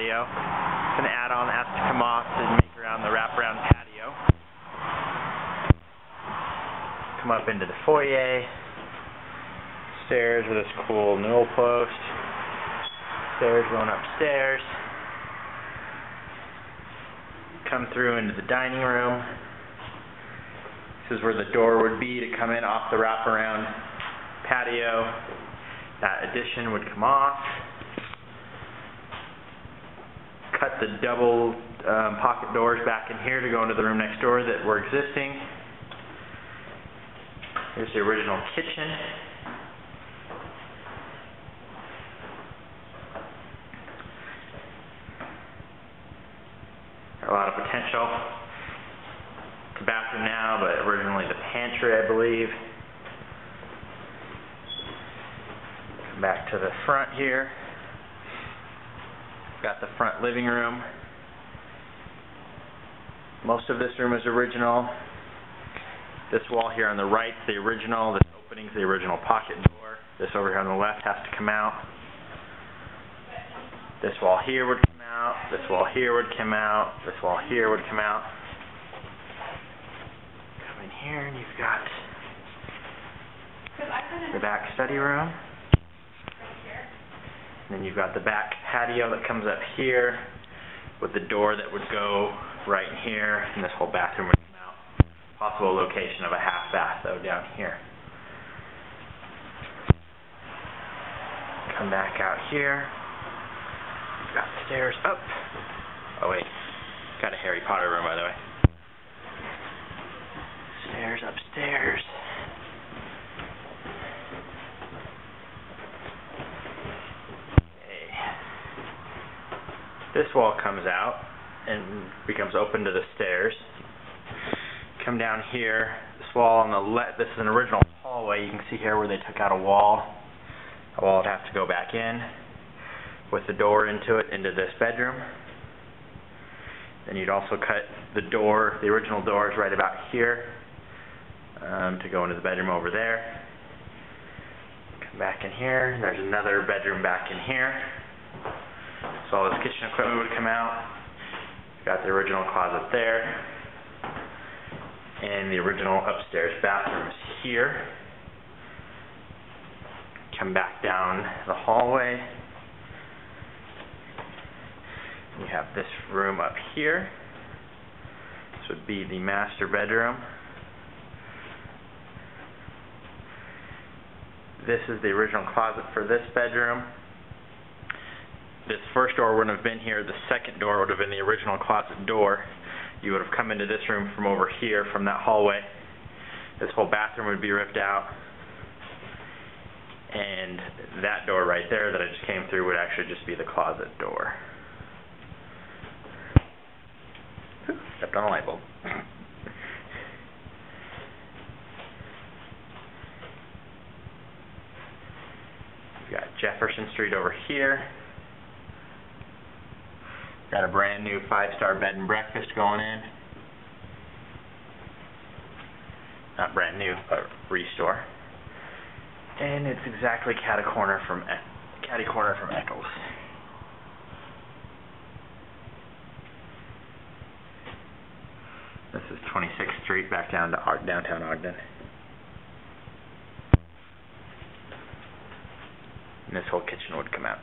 patio. It's an add-on that has to come off to make around the wraparound patio. Come up into the foyer. Stairs with this cool newel post. Stairs going upstairs. Come through into the dining room. This is where the door would be to come in off the wraparound patio. That addition would come off. Cut the double pocket doors back in here to go into the room next door that were existing. Here's the original kitchen. A lot of potential. It's a bathroom now, but originally the pantry, I believe. Come back to the front here. Got the front living room. Most of this room is original. This wall here on the right is the original. This opening is the original pocket door. This over here on the left has to come out. This wall here would come out. This wall here would come out. This wall here would come out. Come in here and you've got the back study room. And then you've got the back patio that comes up here with the door that would go right in here, and this whole bathroom would come out. Possible location of a half bath though down here. Come back out here. You've got the stairs up. Oh wait, got a Harry Potter room by the way. Stairs upstairs. This wall comes out and becomes open to the stairs. Come down here. This wall on the left, this is an original hallway. You can see here where they took out a wall. A wall would have to go back in with the door into it, into this bedroom. Then you'd also cut the door, the original door is right about here to go into the bedroom over there. Come back in here. There's another bedroom back in here. So all this kitchen equipment would come out. Got the original closet there. And the original upstairs bathroom is here. Come back down the hallway. You have this room up here. This would be the master bedroom. This is the original closet for this bedroom. This first door wouldn't have been here. The second door would have been the original closet door. You would have come into this room from over here, from that hallway. This whole bathroom would be ripped out. And that door right there that I just came through would actually just be the closet door. Stepped on a light bulb. We've got Jefferson Street over here. Got a brand new 5-star bed and breakfast going in. Not brand new, but restore. And it's exactly catty corner from Eccles. This is 26th Street back down to downtown Ogden. And this whole kitchen would come out.